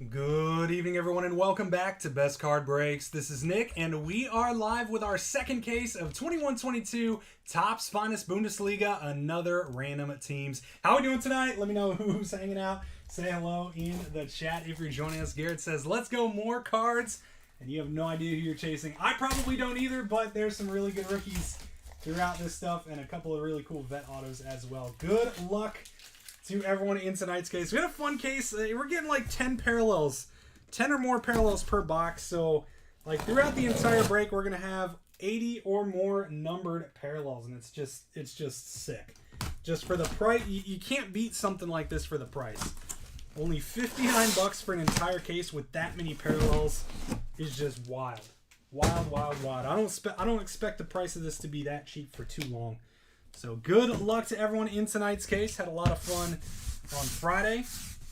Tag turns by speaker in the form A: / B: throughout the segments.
A: Good evening, everyone, and welcome back to Best Card Breaks. This is Nick, and we are live with our second case of 21-22 Topps Finest Bundesliga, another random teams. How are we doing tonight? Let me know who's hanging out. Say hello in the chat if you're joining us. Garrett says, let's go, more cards, and you have no idea who you're chasing. I probably don't either, but there's some really good rookies throughout this stuff, and a couple of really cool vet autos as well. Good luck to everyone in tonight's case. We had a fun case. We're getting like 10 parallels, 10 or more parallels per box. So like throughout the entire break, we're going to have 80 or more numbered parallels. And it's just sick. Just for the price, you can't beat something like this for the price. Only $59 for an entire case with that many parallels is just wild. Wild, wild, wild. I don't expect the price of this to be that cheap for too long. So good luck to everyone in tonight's case. Had a lot of fun on Friday.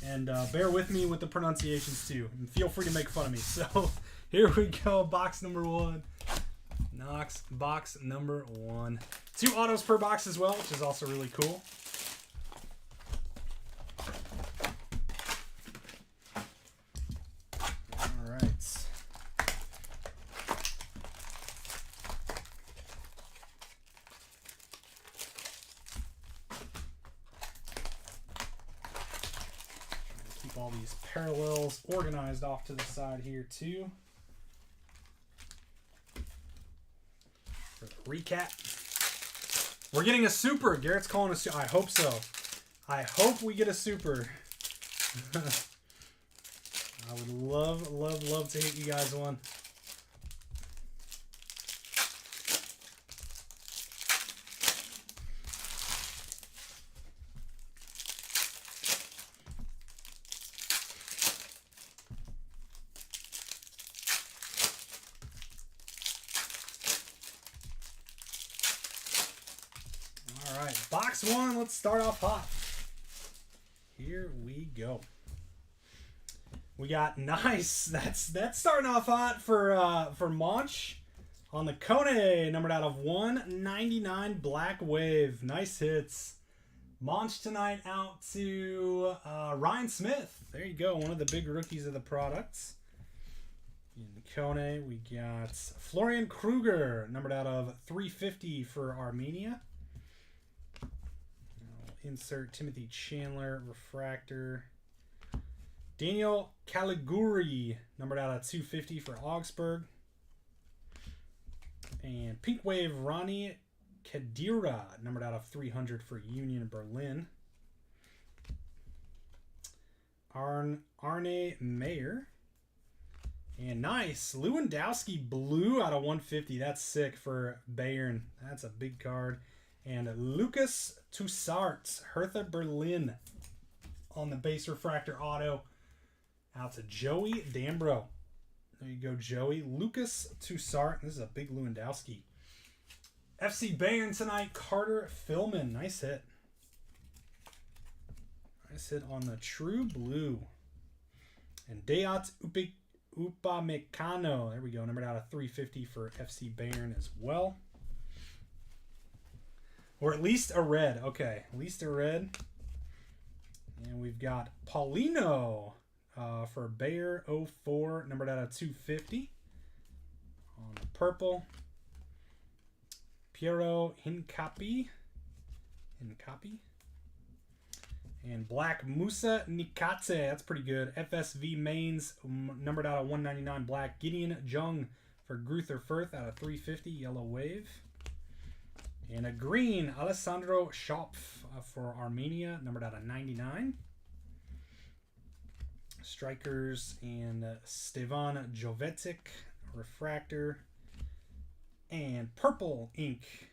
A: And bear with me with the pronunciations too. And feel free to make fun of me. So here we go. Box number one. Box number one. 2 autos per box as well, which is also really cool. All right. All these parallels organized off to the side here too. For the recap, we're getting a super. Garrett's calling us. I hope so. I hope we get a super. I would love to hit you guys one. Box one, let's start off hot. Here we go. We got nice. That's starting off hot for Monch on the Kone, numbered out of 199 Black Wave. Nice hits. Monch tonight out to Ryan Smith. There you go, one of the big rookies of the products. In the Kone, we got Florian Kruger, numbered out of 350 for Armenia. Insert Timothy Chandler, Refractor. Daniel Caliguri, numbered out of 250 for Augsburg. And Pink Wave Ronnie Kadira, numbered out of 300 for Union Berlin. Arne Mayer. And nice, Lewandowski blue out of 150. That's sick for Bayern. That's a big card. And Lucas Toussaint, Hertha Berlin on the base refractor auto. Out to Joey Dambro. There you go, Joey. Lucas Toussaint. This is a big Lewandowski. FC Bayern tonight, Carter Philman. Nice hit. Nice hit on the true blue. And Dayot Upamecano. There we go. Numbered out of 350 for FC Bayern as well. Or at least a red. Okay, at least a red. And we've got Paulino for Bayer 04, numbered out of 250. On the purple. Piero Hincapi. And Black Musa Nikate. That's pretty good. FSV Mains, numbered out of 199 black. Gideon Jung for Gruther Firth out of 350. Yellow Wave. And a green, Alessandro Schopf for Armenia, numbered out of 99. Strikers and Stevan Jovetic, Refractor. And purple ink,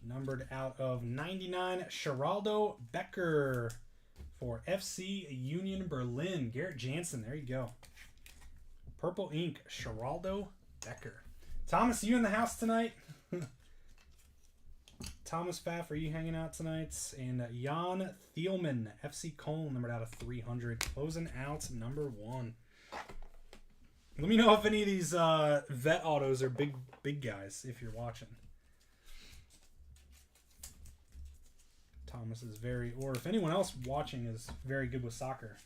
A: numbered out of 99, Geraldo Becker for FC Union Berlin. Garrett Jansen, there you go. Purple ink, Geraldo Becker. Thomas, you in the house tonight? Thomas Pfaff, are you hanging out tonight? And Jan Thielman, FC Köln, numbered out of 300. Closing out number one. Let me know if any of these vet autos are big guys, if you're watching. Thomas is or if anyone else watching is very good with soccer.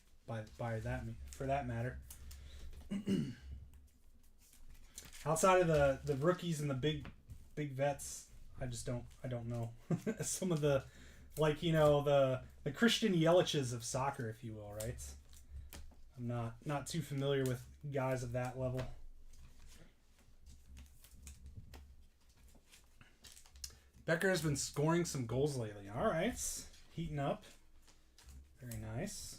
A: for that matter. Outside of the rookies and the big vets, I don't know. Some of the, like, the Christian Yelich's of soccer, if you will, right? I'm not too familiar with guys of that level. Becker has been scoring some goals lately. All right, heating up. Very nice.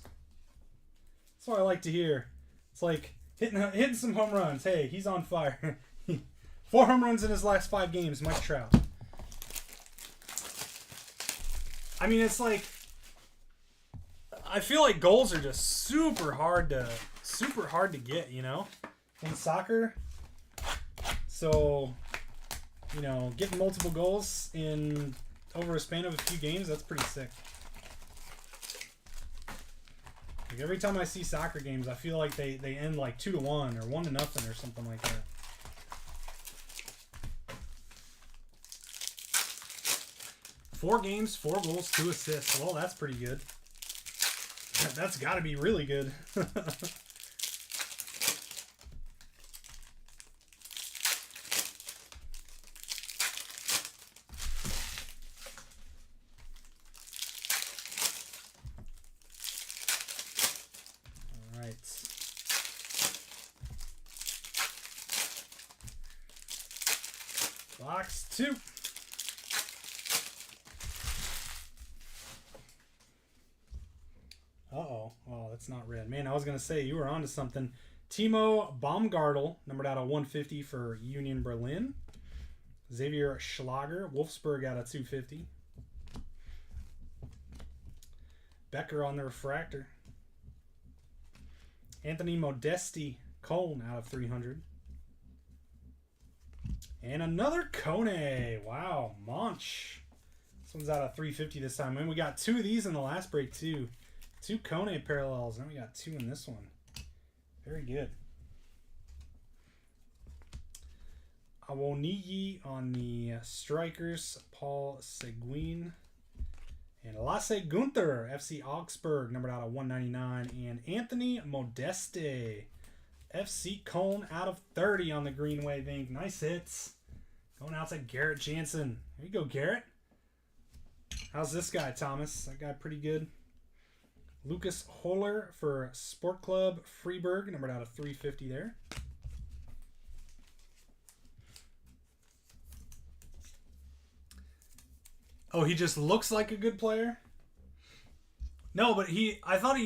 A: That's what I like to hear. It's like hitting some home runs. Hey, he's on fire. 4 home runs in his last 5 games, Mike Trout. I mean, it's like, I feel like goals are just super hard to get, in soccer. So, getting multiple goals in over a span of a few games, that's pretty sick. Like, every time I see soccer games, I feel like they end like 2-1 or 1-0 or something like that. Four games, 4 goals, 2 assists. Well, that's pretty good. That's got to be really good. All right. Box 2. Uh-oh. Oh, that's not red. Man, I was going to say, you were onto something. Timo Baumgartel, numbered out of 150 for Union Berlin. Xavier Schlager, Wolfsburg out of 250. Becker on the refractor. Anthony Modesti, Cologne out of 300. And another Kone. Wow, Monch. This one's out of 350 this time. And we got 2 of these in the last break, too. 2 Kone parallels, and we got 2 in this one. Very good. Awoniyi on the strikers, Paul Seguin. And Lasse Gunther, FC Augsburg, numbered out of 199. And Anthony Modeste, FC Cologne, out of 30 on the Green Wave ink. Nice hits. Going out to Garrett Jansen. There you go, Garrett. How's this guy, Thomas? That guy pretty good. Lucas Holler for Sport Club Freiburg, numbered out of 350 there. Oh, he just looks like a good player? No, but I thought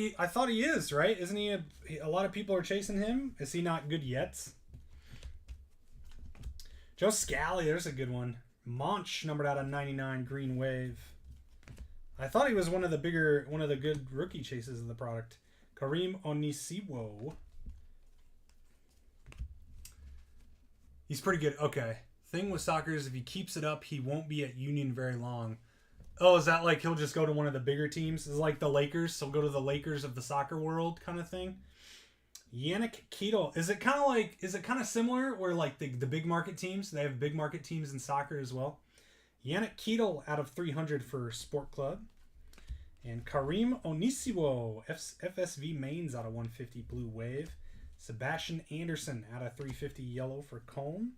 A: he is, right? Isn't he a lot of people are chasing him? Is he not good yet? Joe Scally, there's a good one. Monch, numbered out of 99, Green Wave. I thought he was one of the good rookie chases of the product. Kareem Onisiwo. He's pretty good. Okay. Thing with soccer is if he keeps it up, he won't be at Union very long. Oh, is that like he'll just go to one of the bigger teams? Is it like the Lakers? He'll go to the Lakers of the soccer world kind of thing? Yannick Ketel. Is it kind of similar where like the big market teams, they have big market teams in soccer as well? Yannick Ketel out of 300 for Sport Club. And Kareem Onisiwo, FSV Mainz out of 150 Blue Wave. Sebastian Anderson out of 350 Yellow for Cologne.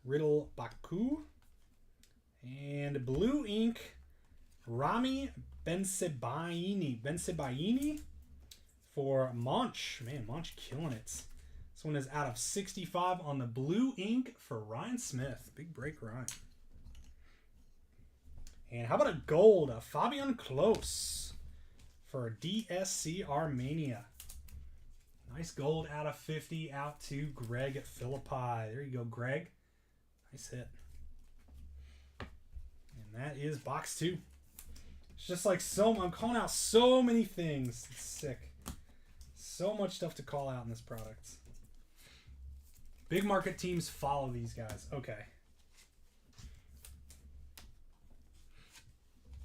A: Riddle Baku. And Blue Ink, Rami Bensebaini for Monch. Man, Monch killing it. This one is out of 65 on the Blue Ink for Ryan Smith. Big break, Ryan. And how about a gold? A Fabian Klos for DSC Armenia. Nice gold out of 50 out to Greg at Philippi. There you go, Greg. Nice hit. And that is box 2. It's just like I'm calling out so many things. It's sick. So much stuff to call out in this product. Big market teams follow these guys. Okay.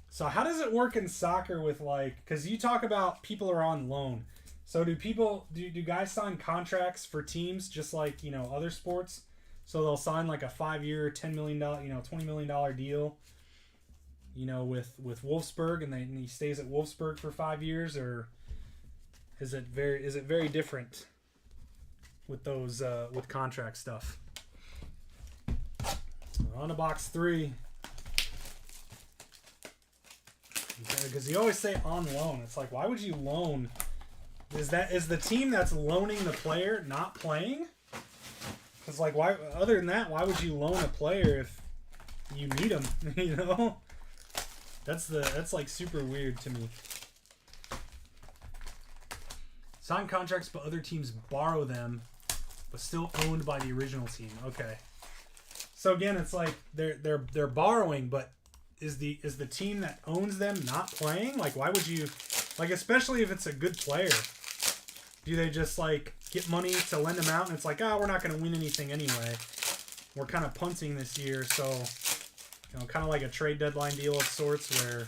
A: So how does it work in soccer with like, because you talk about people are on loan. So do guys sign contracts for teams just like, other sports? So they'll sign like a 5-year, $10 million, $20 million deal, you know, with Wolfsburg, and he stays at Wolfsburg for 5 years, or is it very different with those with contract stuff? We're on to box 3. Because you always say on loan. It's like, why would you loan? Is the team that's loaning the player not playing? Because, like, why? Other than that, why would you loan a player if you need them? You know, that's like super weird to me. Sign contracts, but other teams borrow them, but still owned by the original team. Okay. So again, it's like they're borrowing, but is the team that owns them not playing? Like, why would you, like, especially if it's a good player, do they just like get money to lend them out and it's like, oh, we're not going to win anything anyway, we're kind of punting this year, so, you know, kind of like a trade deadline deal of sorts where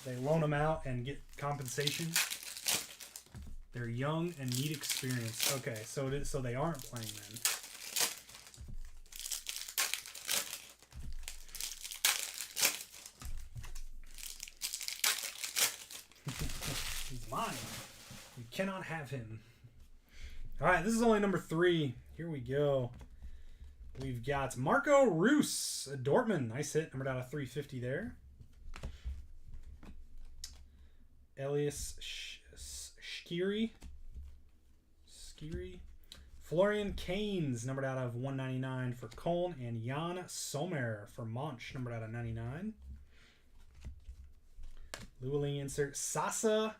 A: they loan them out and get compensation. They're young and need experience. Okay, so they aren't playing then. He's mine. You cannot have him. All right, this is only number 3. Here we go. We've got Marco Reus, Dortmund. Nice hit. Numbered out of 350 there. Elias Skiri. Florian Kainz, numbered out of 199 for Köln. And Jan Sommer for Monch, numbered out of 99. Llewellyn insert Sasa.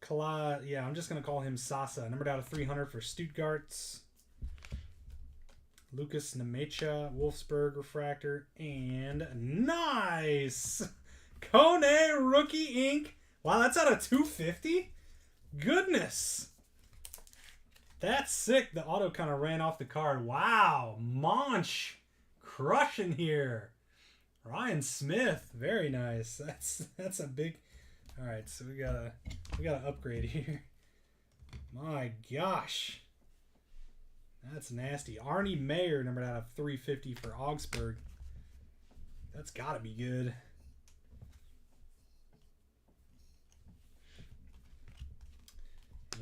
A: Yeah, I'm just going to call him Sasa. Numbered out of 300 for Stuttgart. Lucas Nemecha, Wolfsburg refractor. And nice! Kone Rookie Ink. Wow, that's out of 250? Goodness. That's sick. The auto kind of ran off the card. Wow. Monch crushing here. Ryan Smith. Very nice. That's a big... All right, so we gotta upgrade here. My gosh. That's nasty. Arnie Mayer, numbered out of 350 for Augsburg. That's got to be good.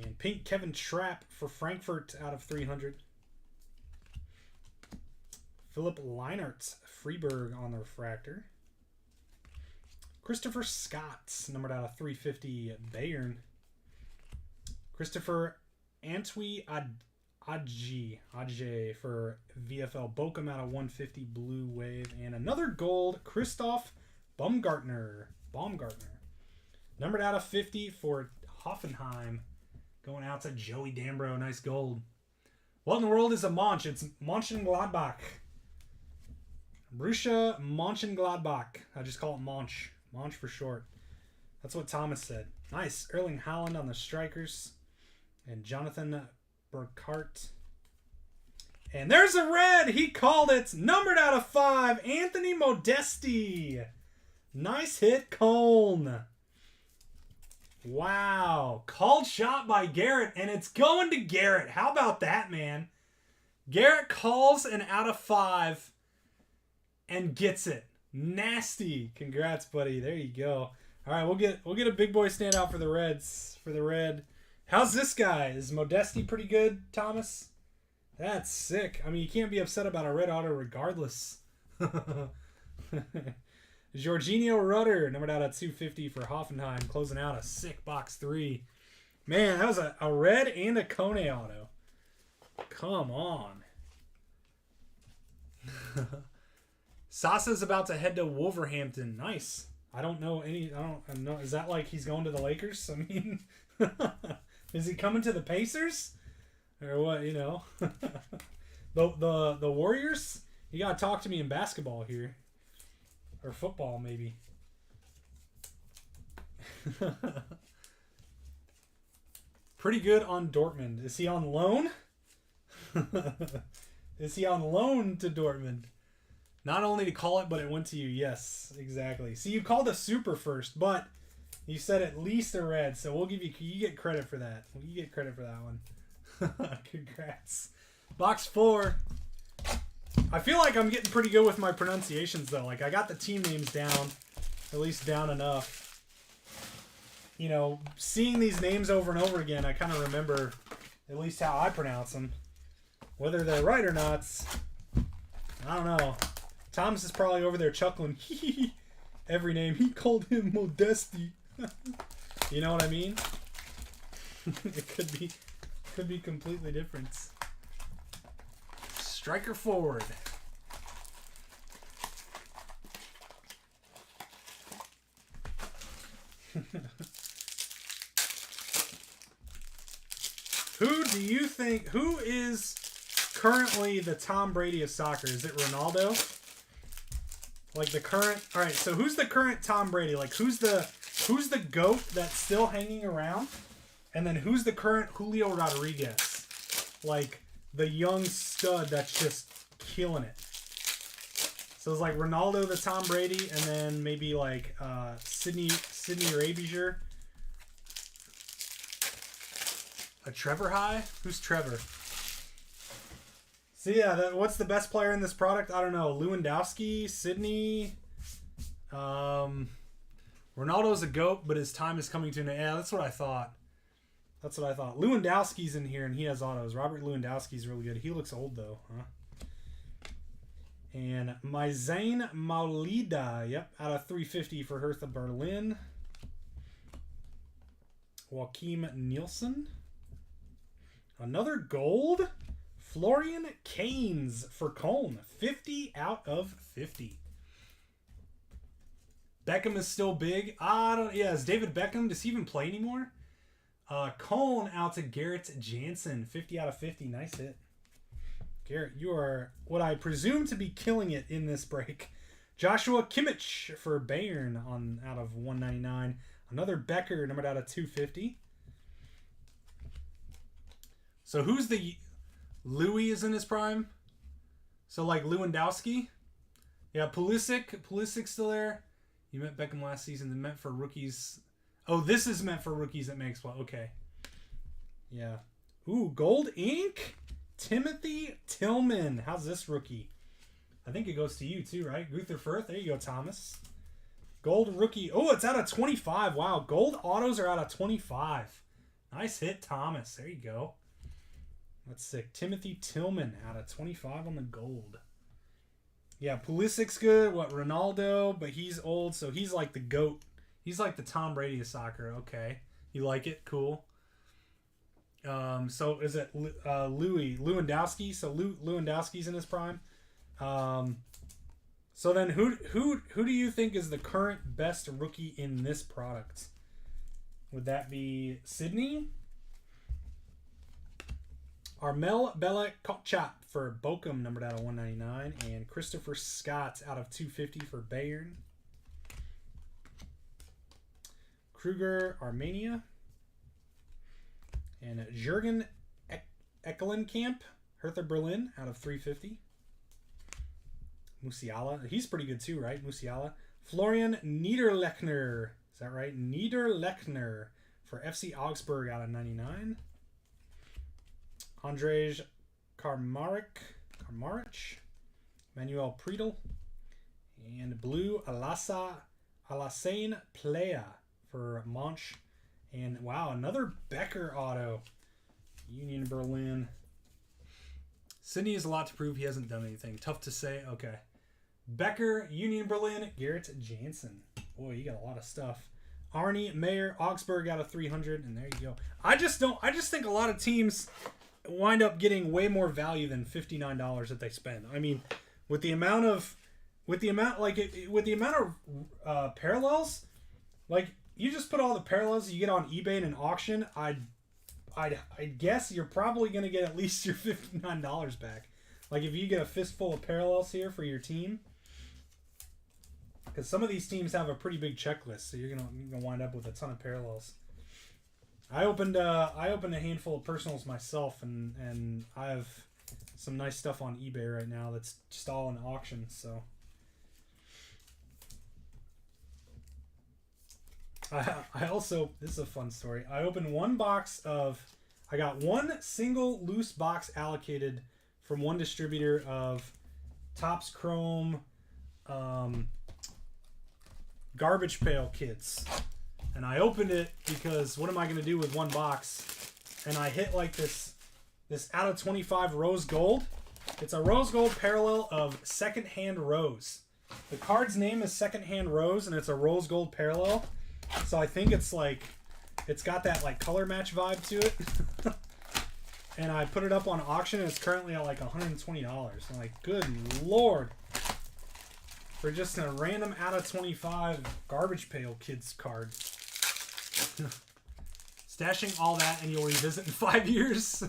A: And pink Kevin Trapp for Frankfurt out of 300. Philip Leinart, Freiburg on the refractor. Christopher Scott, numbered out of 350 Bayern. Christopher Antwi Adje for VfL Bochum out of 150 Blue Wave. And another gold, Christoph Baumgartner. Numbered out of 50 for Hoffenheim. Going out to Joey Dambro. Nice gold. What in the world is a Monch? It's Mönchengladbach. Borussia Mönchengladbach. I just call it Monch. Monch for short. That's what Thomas said. Nice. Erling Haaland on the strikers. And Jonathan Burkhart. And there's a red. He called it. Numbered out of 5. Anthony Modesti. Nice hit, Köln. Wow. Called shot by Garrett, and it's going to Garrett. How about that, man? Garrett calls an out of 5 and gets it. Nasty. Congrats, buddy. There you go. All right, we'll get a big boy standout for the Reds. For the red. How's this guy? Is Modesti pretty good, Thomas? That's sick. I mean, you can't be upset about a red auto regardless. Jorginho Rudder, numbered out at 250 for Hoffenheim, closing out a sick box 3. Man, that was a red and a Kone auto. Come on. Sasa's about to head to Wolverhampton. Nice. I don't know. Is that like he's going to the Lakers? I mean, is he coming to the Pacers? Or what, you know? the Warriors? You got to talk to me in basketball here. Or football, maybe. Pretty good on Dortmund. Is he on loan? Is he on loan to Dortmund? Not only to call it, but it went to you. Yes, exactly. See, you called a super first, but you said at least a red, so we'll give you get credit for that. You get credit for that one. Congrats. Box 4. I feel like I'm getting pretty good with my pronunciations, though. Like, I got the team names down, at least down enough. You know, seeing these names over and over again, I kind of remember at least how I pronounce them. Whether they're right or not, I don't know. Thomas is probably over there chuckling. Every name. He called him Modesti. You know what I mean? It could be completely different. Striker forward. Who is currently the Tom Brady of soccer? Is it Ronaldo? Like the current, all right, so who's the current Tom Brady? Like who's the GOAT that's still hanging around? And then who's the current Julio Rodriguez? Like the young stud that's just killing it. So it's like Ronaldo, the Tom Brady, and then maybe like Sidney Rabiger. A Trevor High? Who's Trevor? So yeah, what's the best player in this product? I don't know. Lewandowski, Sidney. Ronaldo's a GOAT, but his time is coming to an end. Yeah, that's what I thought. Lewandowski's in here, and he has autos. Robert Lewandowski's really good. He looks old, though. Huh? And Maizane Maulida. Yep, out of 350 for Hertha Berlin. Joachim Nielsen. Another gold. Florian Kainz for Cologne. 50 out of 50. Beckham is still big. Is David Beckham, does he even play anymore? Cologne out to Garrett Jansen. 50 out of 50. Nice hit. Garrett, you are what I presume to be killing it in this break. Joshua Kimmich for Bayern out of 199. Another Becker numbered out of 250. So who's the Louis is in his prime? So like Lewandowski? Yeah, Pulisic's still there. You met Beckham last season. Then meant for rookies. Oh, this is meant for rookies at Makes Well. Okay. Yeah. Ooh, gold ink. Timothy Tillman. How's this rookie? I think it goes to you too, right? Gunther Firth. There you go, Thomas. Gold rookie. Oh, it's out of 25. Wow. Gold autos are out of 25. Nice hit, Thomas. There you go. That's sick. Timothy Tillman out of 25 on the gold. Yeah, Pulisic's good. Ronaldo, but he's old, so he's like the GOAT. He's like the Tom Brady of soccer. Okay. You like it? Cool. So is it Lewandowski? So Lewandowski's in his prime. So then who do you think is the current best rookie in this product? Would that be Sydney? Armel Bella Kotchap for Bochum, numbered out of 199. And Christopher Scott out of 250 for Bayern. Kruger, Armenia. And Jürgen Eckelenkamp, Hertha Berlin, out of 350. Musiala. He's pretty good too, right? Musiala. Florian Niederlechner. Is that right? Niederlechner for FC Augsburg, out of 99. Andrzej Karmarich. Manuel Priedel. And blue Alassane Playa for Monch. And wow, another Becker auto. Union Berlin. Sydney has a lot to prove. He hasn't done anything. Tough to say. Okay. Becker, Union Berlin, Garrett Jansen. Boy, you got a lot of stuff. Arnie Mayer, Augsburg out of 300, and there you go. I just think a lot of teams wind up getting way more value than $59 that they spend. I mean, with the amount of parallels, like you just put all the parallels you get on eBay in an auction, I guess you're probably going to get at least your $59 back. Like if you get a fistful of parallels here for your team, because some of these teams have a pretty big checklist, so you're gonna wind up with a ton of parallels. I opened a handful of personals myself, and I have some nice stuff on eBay right now that's just all in auctions. So I also, this is a fun story. I opened I got one single loose box allocated from one distributor of Topps Chrome garbage pail kits. And I opened it because what am I going to do with one box? And I hit like this out of 25 rose gold. It's a rose gold parallel of Secondhand Rose. The card's name is Secondhand Rose, and it's a rose gold parallel. So I think it's like, it's got that like color match vibe to it. And I put it up on auction, and it's currently at like $120. I'm like, good lord. For just a random out of 25 garbage pail kids card. Stashing all that, and you'll revisit in 5 years.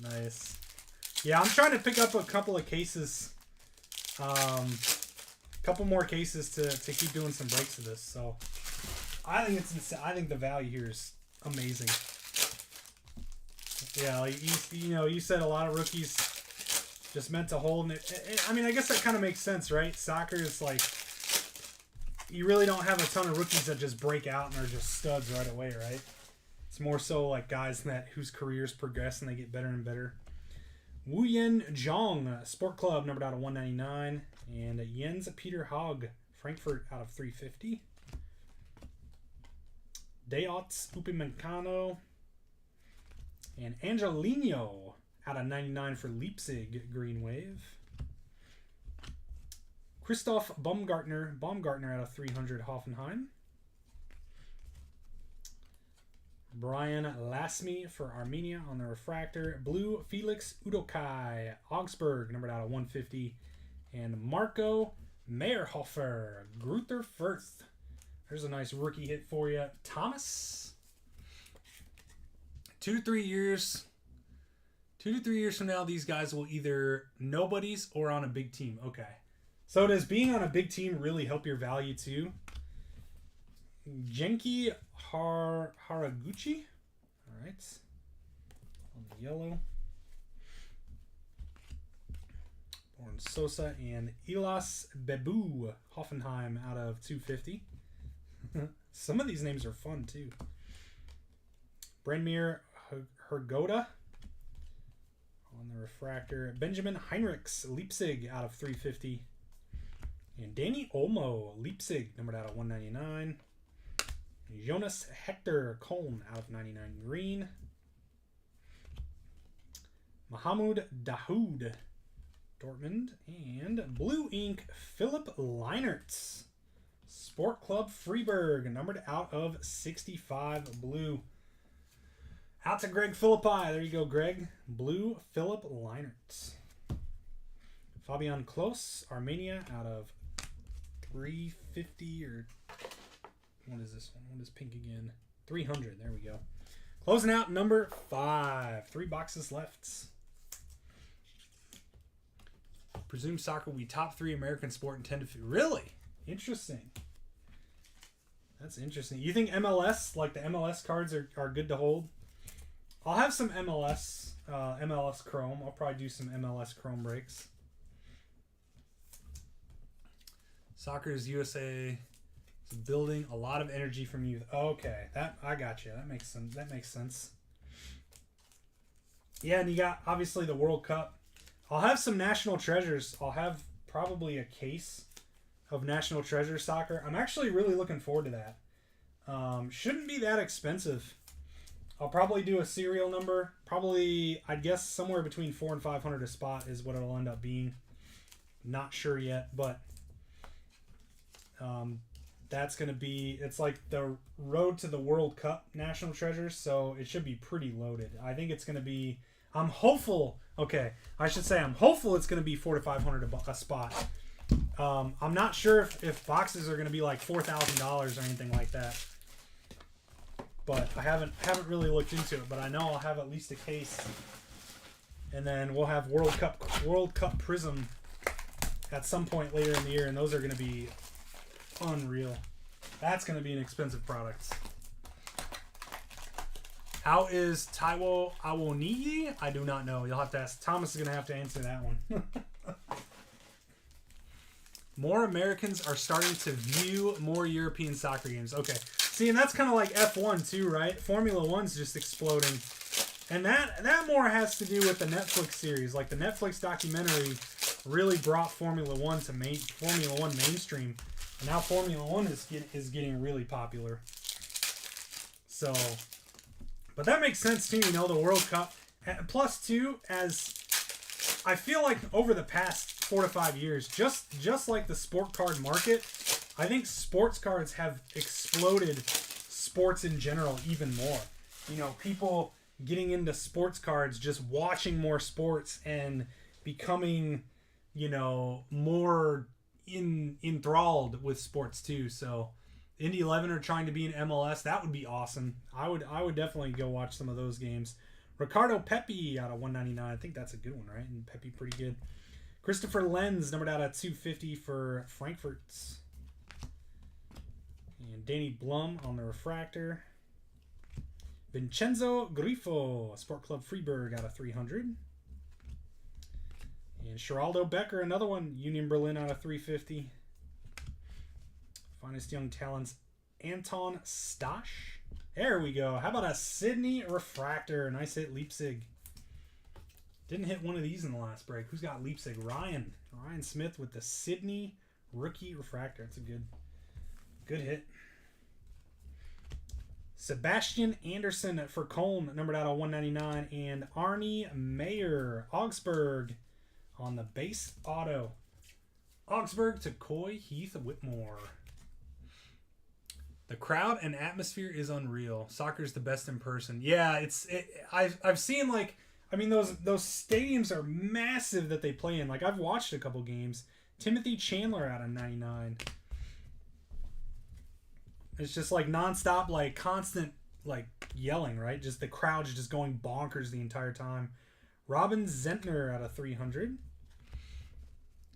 A: Nice. Yeah, I'm trying to pick up a couple of cases. Couple more cases to keep doing some breaks of this. So I think it's insane. I think the value here is amazing. Yeah, like you said a lot of rookies just meant to hold. And I mean, I guess that kind of makes sense, right? Soccer is like, you really don't have a ton of rookies that just break out and are just studs right away, right? It's more so like guys whose careers progress and they get better and better. Wooyen Jong, Sport Club, numbered out of 199. And Jens Peter Hogg, Frankfurt, out of 350. Deots Upamecano. And Angelino, out of 99 for Leipzig, Green Wave. Christoph Baumgartner out of 300, Hoffenheim. Brian Lasme for Armenia on the refractor. Blue Felix Udokai, Augsburg, numbered out of 150. And Marco Meyerhofer, Greuther Fürth. There's a nice rookie hit for you. Thomas. 2 to 3 years. 2 to 3 years from now, these guys will either nobodies or on a big team. Okay. So does being on a big team really help your value too? Genki Haraguchi. All right. On the yellow. Born Sosa and Ilas Bebu, Hoffenheim, out of 250. Some of these names are fun too. Branimir Hergoda on the refractor. Benjamin Heinrichs, Leipzig, out of 350. And Danny Olmo, Leipzig, numbered out of 199. Jonas Hector, Köln, out of 99 green. Mahmoud Dahoud, Dortmund. And Blue Ink, Philip Leinert, Sport Club Freiburg, numbered out of 65 blue. Out to Greg Philippi. There you go, Greg. Blue Philip Leinert. Fabian Klos, Armenia, out of 350 or what is this one? What is pink again? 300. There we go. Closing out number 5. 3 boxes left. Presume soccer will be top 3 American sport in 10 to 15. Really? Interesting. That's interesting. You think MLS, like the MLS cards are good to hold? I'll have some MLS Chrome. I'll probably do some MLS Chrome breaks. Soccer's USA is building a lot of energy from youth. Okay, that I got you. That makes sense. That makes sense. Yeah, and you got obviously the World Cup. I'll have some National Treasures. I'll have probably a case of National Treasure soccer. I'm actually really looking forward to that. Shouldn't be that expensive. I'll probably do a serial number. Probably, I'd guess somewhere between $400 and $500 a spot is what it'll end up being. Not sure yet, but that's going to be, it's like the road to the World Cup National Treasures, so it should be pretty loaded. I think it's going to be, I'm hopeful, okay, I should say I'm hopeful it's going to be $400 to $500 a spot. I'm not sure if boxes are going to be like $4,000 or anything like that. But I haven't really looked into it, but I know I'll have at least a case. And then we'll have World Cup Prism at some point later in the year, and those are going to be unreal. That's going to be an expensive product. How is Taiwo Awoniyi? I do not know. You'll have to ask. Thomas is going to have to answer that one. More Americans are starting to view more European soccer games. Okay. See, and that's kind of like F1 too, right? Formula 1's just exploding. And that more has to do with the Netflix series. Like the Netflix documentary really brought Formula One mainstream, and now Formula One is getting really popular. So, but that makes sense too. You know, the World Cup. Plus two, as I feel like over the past 4 to 5 years, just like the sport card market, I think sports cards have exploded sports in general even more. You know, people getting into sports cards, just watching more sports and becoming, you know, more enthralled with sports too. So Indy 11 are trying to be in MLS. That would be awesome. I would definitely go watch some of those games. Ricardo Pepi out of 199. I think that's a good one, right? And Pepi pretty good. Christopher Lenz numbered out at 250 for Frankfurt's. And Danny Blum on the refractor. Vincenzo Grifo, Sport Club Freiburg out of 300. And Geraldo Becker, another one, Union Berlin out of 350. Finest Young Talents, Anton Stasch. There we go. How about a Sydney refractor? Nice hit, Leipzig. Didn't hit one of these in the last break. Who's got Leipzig? Ryan Smith with the Sydney rookie refractor. That's a good hit. Sebastian Anderson for Köln, numbered out of 199. And Arnie Mayer, Augsburg, on the base auto. Augsburg to Coy Heath Whitmore. The crowd and atmosphere is unreal. Soccer's the best in person. Yeah, I've seen, like, I mean, those stadiums are massive that they play in. Like, I've watched a couple games. Timothy Chandler out of 99. It's just like nonstop, like constant, like yelling, right? Just the crowd's just going bonkers the entire time. Robin Zentner out of 300.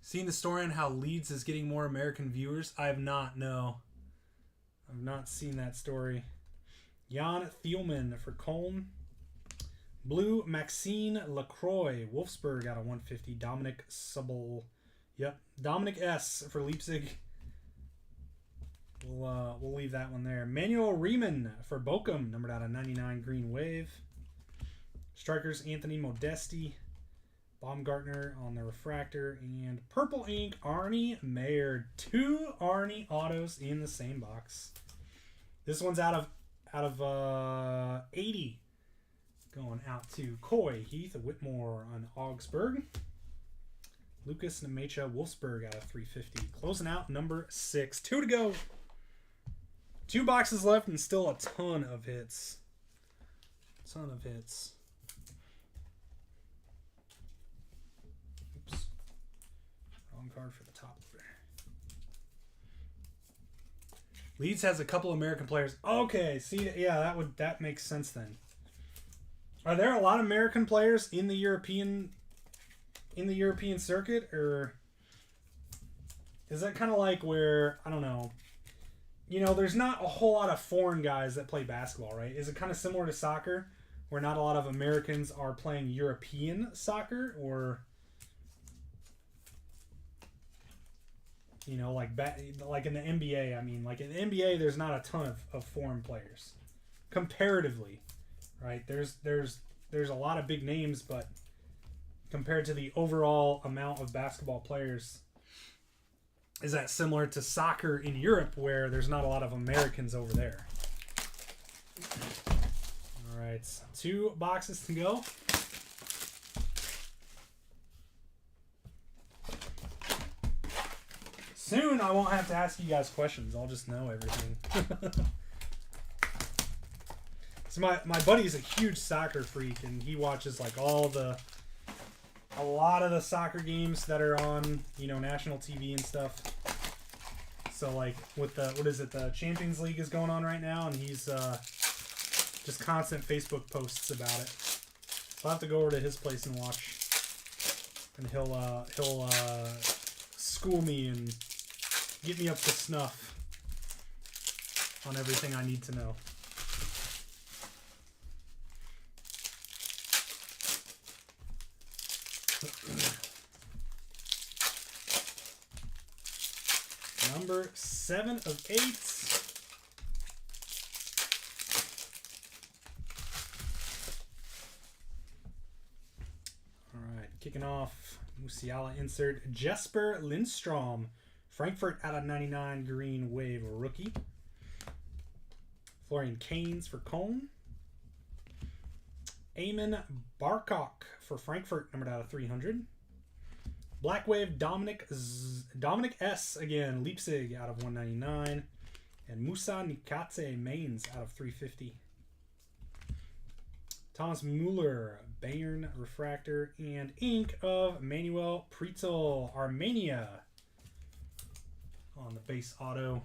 A: Seen the story on how Leeds is getting more American viewers? I have not, no. I've not seen that story. Jan Thielman for Köln. Blue Maxine Lacroix, Wolfsburg out of 150. Dominic Subble. Yep. Dominic S. for Leipzig. We'll leave that one there. Manuel Riemann for Bochum, numbered out of 99, Green Wave. Strikers Anthony Modesti. Baumgartner on the refractor. And Purple Ink, Arnie Mayer. 2 Arnie autos in the same box. This one's out of 80. Going out to Coy Heath Whitmore on Augsburg. Lucas Nemecha Wolfsburg out of 350. Closing out number 6. 2 to go. 2 boxes left and still a ton of hits. Ton of hits. Oops. Wrong card for the top loader. Leeds has a couple American players. Okay, see, yeah, that makes sense then. Are there a lot of American players in the European circuit, or is that kind of like where, I don't know, you know, there's not a whole lot of foreign guys that play basketball, right? Is it kind of similar to soccer, where not a lot of Americans are playing European soccer, or, you know, like in the NBA? I mean, like in the NBA, there's not a ton of foreign players, comparatively, right? There's a lot of big names, but compared to the overall amount of basketball players, is that similar to soccer in Europe, where there's not a lot of Americans over there? All right, 2 boxes to go. Soon I won't have to ask you guys questions. I'll just know everything. So my buddy's a huge soccer freak, and he watches like a lot of the soccer games that are on, you know, national TV and stuff. So like with the Champions League is going on right now, and he's just constant Facebook posts about it. So I'll have to go over to his place and watch, and he'll school me and get me up to snuff on everything I need to know. Number 7 of 8. Kicking off, Musiala insert. Jesper Lindstrom. Frankfurt out of 99 green wave rookie. Florian Kainz for Cologne. Eamon Barkok for Frankfurt, numbered out of 300. Black Wave Dominic S again, Leipzig out of 199. And Musa Nikate Mainz out of 350. Thomas Müller, Bayern refractor and ink of Manuel Pretel, Armenia on the base auto.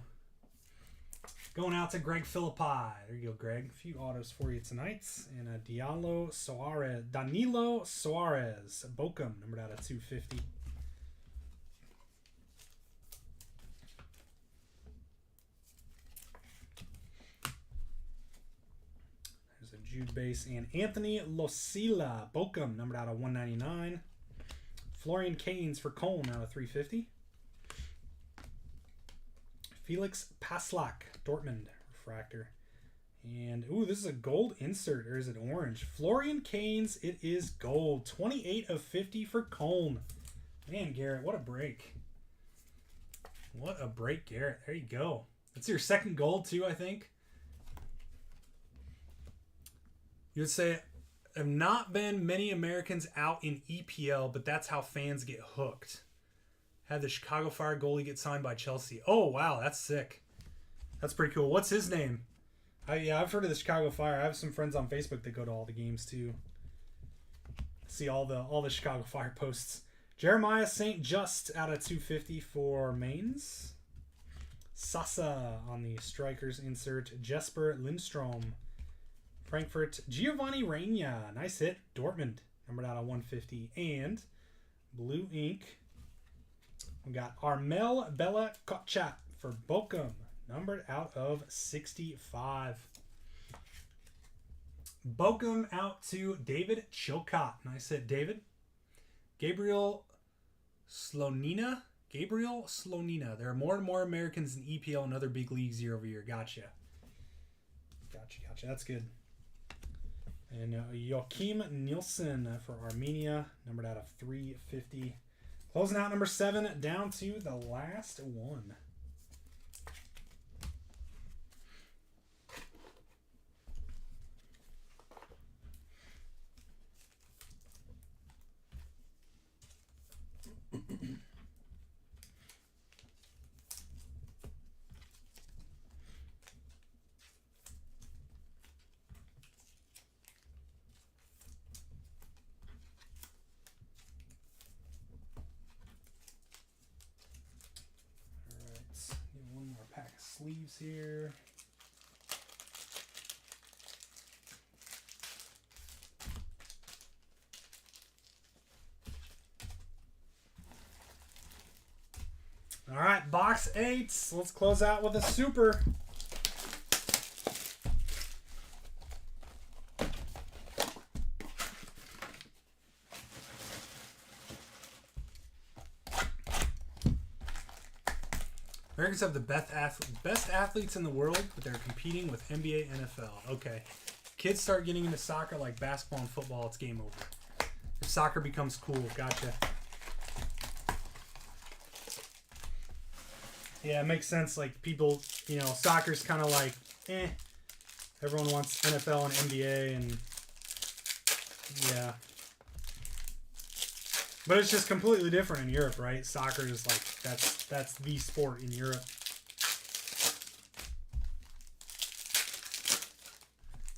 A: Going out to Greg Philippi. There you go, Greg. A few autos for you tonight. And Danilo Suarez, Bochum, numbered out of 250. There's a Jude base. And Anthony Losila, Bochum, numbered out of 199. Florian Kainz for Cologne, out of 350. Felix Paslak, Dortmund refractor. And, ooh, this is a gold insert, or is it orange? Florian Kainz, it is gold. 28 of 50 for Cologne. Man, Garrett, what a break. What a break, Garrett. There you go. That's your second gold, too, I think. You would say, have not been many Americans out in EPL, but that's how fans get hooked. Had the Chicago Fire goalie get signed by Chelsea. Oh, wow, that's sick. That's pretty cool. What's his name? I've heard of the Chicago Fire. I have some friends on Facebook that go to all the games too. See all the Chicago Fire posts. Jeremiah St. Just out of 250 for Mainz. Sasa on the strikers insert. Jesper Lindstrom. Frankfurt. Giovanni Reina. Nice hit. Dortmund. Numbered out of 150. And blue ink. We got Armel Bella Kotchat for Bochum, numbered out of 65. Bochum out to David Chilcott. Nice hit, David. Gabriel Slonina. There are more and more Americans in EPL and other big leagues year over year. Gotcha. That's good. And Joachim Nielsen for Armenia, numbered out of 350. Closing out number 7 down to the last one. Sleeves here. All right, box 8. Let's close out with a super. Americans have the best athletes in the world, but they're competing with NBA, NFL. Okay. Kids start getting into soccer like basketball and football, it's game over. If soccer becomes cool, gotcha. Yeah, it makes sense. Like, people, soccer's kind of like, Everyone wants NFL and NBA, and yeah. But it's just completely different in Europe, right? Soccer is like, that's the sport in Europe.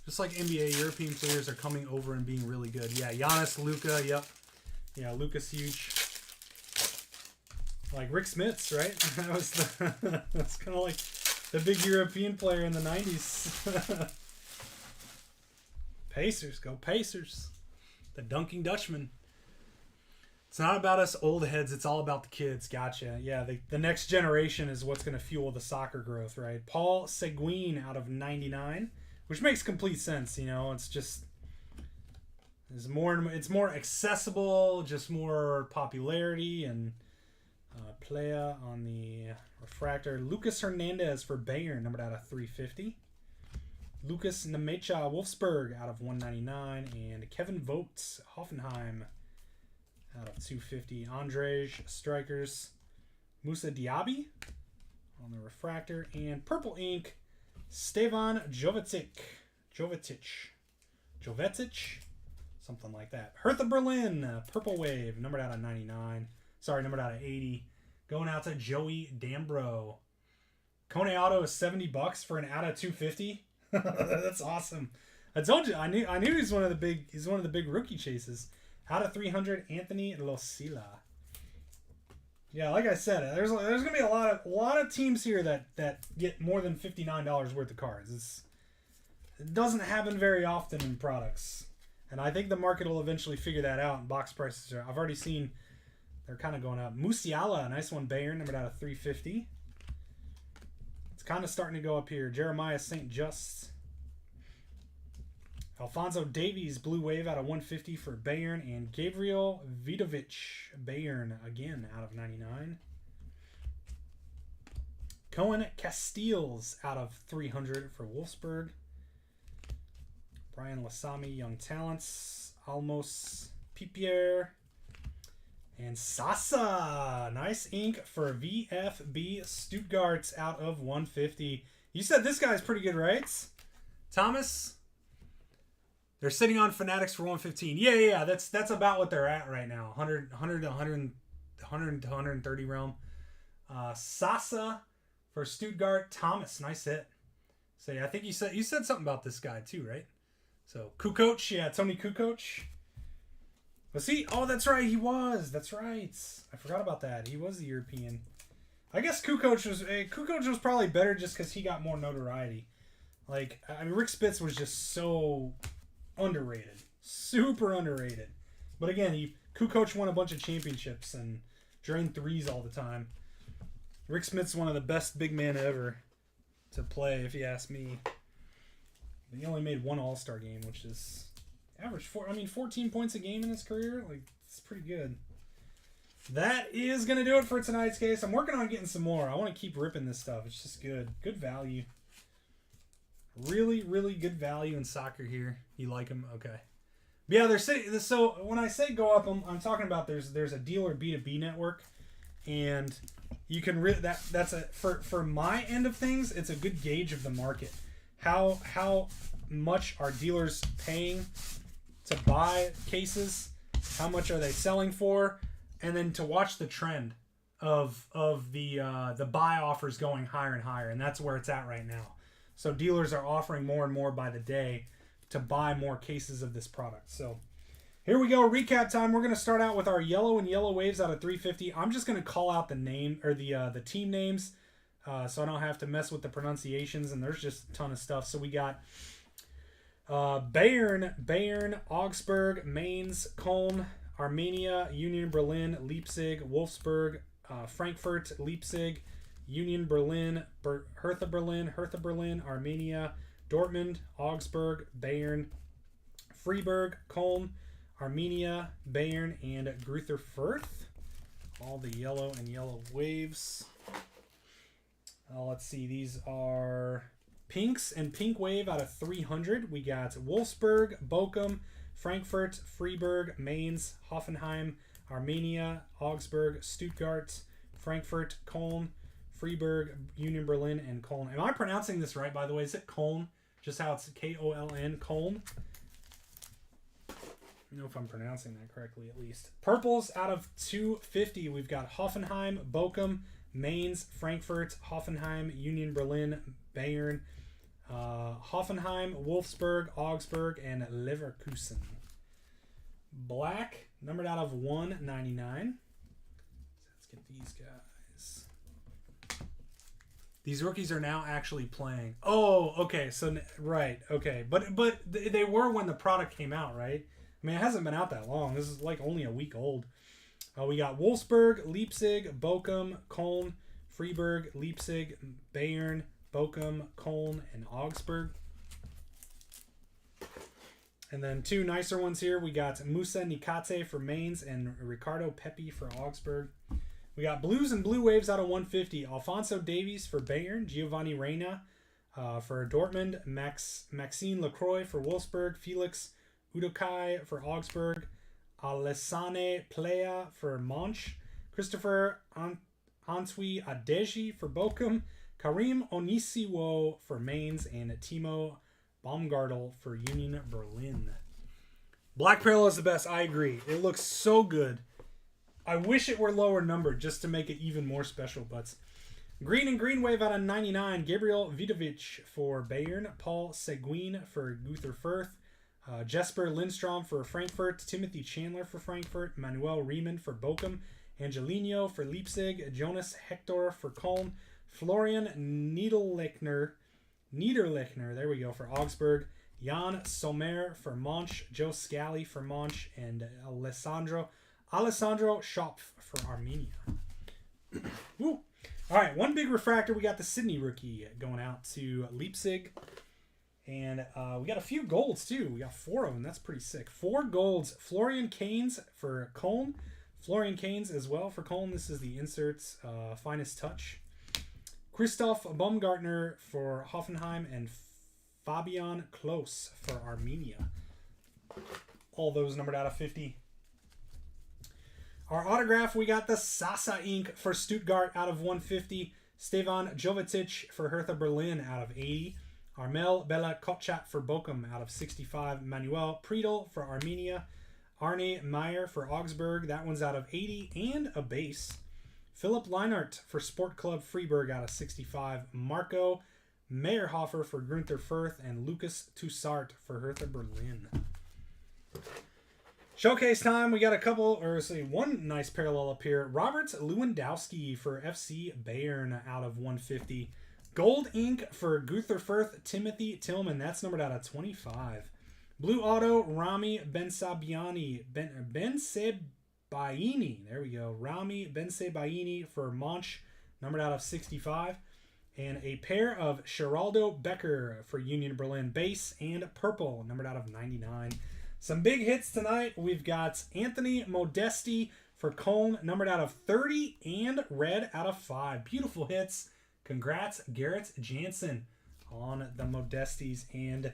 A: Just like NBA, European players are coming over and being really good. Yeah, Giannis, Luka, yep. Yeah, Luka's huge. Like Rick Smits, right? That's kind of like the big European player in the 90s. Pacers, go Pacers. The Dunking Dutchman. It's not about us old heads. It's all about the kids. Gotcha. Yeah, the next generation is what's going to fuel the soccer growth, right? Paul Seguin out of 99, which makes complete sense. It's just it's more accessible, just more popularity, and Playa on the refractor. Lucas Hernandez for Bayern, numbered out of 350. Lucas Nemecha Wolfsburg out of 199, and Kevin Vogt Hoffenheim out of 250. Andrej Strikers. Musa Diaby on the refractor. And purple ink, Stevan Jovetic. Something like that. Hertha Berlin, Purple Wave, numbered out of 99. Sorry, numbered out of 80. Going out to Joey Dambro. Kone Auto is $70 for an out of 250. That's awesome. I told you, I knew he's one of the big rookie chases. Out of 300, Anthony Losilla. Yeah, like I said, there's gonna be a lot of teams here that get more than $59 worth of cards. It doesn't happen very often in products. And I think the market will eventually figure that out. And box prices I've already seen they're kind of going up. Musiala, a nice one, Bayern, numbered out of 350. It's kind of starting to go up here. Jeremiah St. Just. Alphonso Davies, Blue Wave out of 150 for Bayern. And Gabriel Vidovic, Bayern, again, out of 99. Cohen Castiles out of 300 for Wolfsburg. Brian Lasami, Young Talents. Almos Pipier. And Sasa. Nice ink for VfB Stuttgart out of 150. You said this guy's pretty good, right? Thomas? They're sitting on Fanatics for 115. Yeah. That's about what they're at right now. 100 to 130 realm. Sasa for Stuttgart. Thomas, nice hit. So yeah, I think you said something about this guy too, right? So Kukoc, yeah, Tony Kukoc. Was he? Oh, that's right, he was. That's right. I forgot about that. He was the European. I guess Kukoc was probably better just because he got more notoriety. Like, I mean, Rick Spitz was just so underrated, super underrated. But again, Kukoc won a bunch of championships and drained threes all the time. Rick Smith's one of the best big men ever to play, if you ask me. He only made one All-Star game, which is average 14 points a game in his career. Like, it's pretty good. That is going to do it for tonight's case. I'm working on getting some more. I want to keep ripping this stuff. It's just good. Good value. Really, really good value in soccer here. You like them? Okay. But yeah, they're sitting. So when I say go up, I'm talking about there's a dealer B2B network, and you can that's for my end of things. It's a good gauge of the market. How much are dealers paying to buy cases? How much are they selling for? And then to watch the trend of the buy offers going higher and higher, and that's where it's at right now. So dealers are offering more and more by the day to buy more cases of this product. So here we go, recap time. We're going to start out with our yellow and yellow waves out of 350. I'm just going to call out the name or the team names so I don't have to mess with the pronunciations, and there's just a ton of stuff. So we got Bayern, Augsburg, Mainz, Köln, Armenia, Union Berlin, Leipzig, Wolfsburg, Frankfurt, Leipzig, Union Berlin, Hertha Berlin, Armenia, Dortmund, Augsburg, Bayern, Freiburg, Köln, Armenia, Bayern, and Greuther Fürth. All the yellow and yellow waves. Let's see. These are pinks and pink wave out of 300. We got Wolfsburg, Bochum, Frankfurt, Freiburg, Mainz, Hoffenheim, Armenia, Augsburg, Stuttgart, Frankfurt, Köln, Freiburg, Union Berlin, and Köln. Am I pronouncing this right, by the way? Is it Köln? Just how it's K-O-L-N, Köln? I don't know if I'm pronouncing that correctly, at least. Purples out of 250. We've got Hoffenheim, Bochum, Mainz, Frankfurt, Hoffenheim, Union Berlin, Bayern, Hoffenheim, Wolfsburg, Augsburg, and Leverkusen. Black, numbered out of 199. Let's get these guys. These rookies are now actually playing. Oh, okay. So, right. Okay. But they were when the product came out, right? I mean, it hasn't been out that long. This is like only a week old. We got Wolfsburg, Leipzig, Bochum, Köln, Freiburg, Leipzig, Bayern, Bochum, Köln, and Augsburg. And then two nicer ones here. We got Musa Nikate for Mainz and Ricardo Pepi for Augsburg. We got blues and blue waves out of 150. Alphonso Davies for Bayern, Giovanni Reina for Dortmund, Maxime Lacroix for Wolfsburg, Felix Udokai for Augsburg, Alessane Plea for Monch. Christopher Antwi Adeji for Bochum. Karim Onisiwo for Mainz. And Timo Baumgartel for Union Berlin. Black Parallel is the best. I agree. It looks so good. I wish it were lower numbered just to make it even more special. But Green and Green Wave out of 99. Gabriel Vidovic for Bayern. Paul Seguin for Greuther Fürth. Jesper Lindstrom for Frankfurt. Timothy Chandler for Frankfurt. Manuel Riemann for Bochum. Angelino for Leipzig. Jonas Hector for Köln. Florian Niederlechner, there we go, for Augsburg. Jan Sommer for Monch. Joe Scally for Monch. And Alessandro Schopf for Armenia. Woo. All right, one big refractor. We got the Sydney rookie going out to Leipzig. And we got a few golds, too. We got 4 of them. That's pretty sick. 4 golds. Florian Kainz for Köln. Florian Kainz as well for Köln. This is the inserts finest touch. Christoph Baumgartner for Hoffenheim. And Fabian Klos for Armenia. All those numbered out of 50. Our autograph, we got the Sasa ink for Stuttgart out of 150. Stevan Jovetic for Hertha Berlin out of 80. Armel Bella Kotchat for Bochum out of 65. Manuel Priedel for Armenia. Arne Meyer for Augsburg. That one's out of 80 and a base. Philipp Leinart for Sport Club Freiburg out of 65. Marco Meyerhofer for Greuther Fürth. And Lucas Tussart for Hertha Berlin. Showcase time. We got one nice parallel up here. Robert Lewandowski for FC Bayern out of 150. Gold ink for Greuther Fürth, Timothy Tillman. That's numbered out of 25. Blue auto, Rami Bensebaini. There we go. Rami Bensebaini for Monch, numbered out of 65. And a pair of Geraldo Becker for Union Berlin base and purple, numbered out of 99. Some big hits tonight. We've got Anthony Modesti for Köln, numbered out of 30 and red out of 5. Beautiful hits. Congrats, Garrett Jansen on the Modestis. And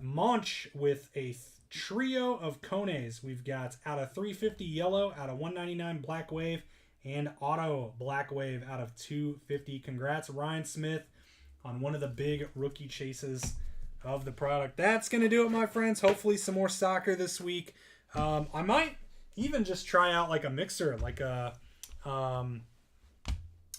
A: Monch with a trio of Kones. We've got out of 350 yellow, out of 199 black wave, and auto black wave out of 250. Congrats, Ryan Smith, on one of the big rookie chases of the product. That's going to do it, my friends. Hopefully some more soccer this week. I might even just try out like a mixer, like a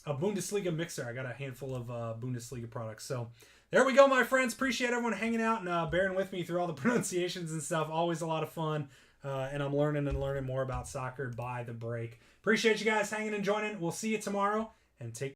A: Bundesliga mixer. I got a handful of Bundesliga products. So there we go, my friends. Appreciate everyone hanging out and bearing with me through all the pronunciations and stuff. Always a lot of fun. And I'm learning more about soccer by the break. Appreciate you guys hanging and joining. We'll see you tomorrow. And take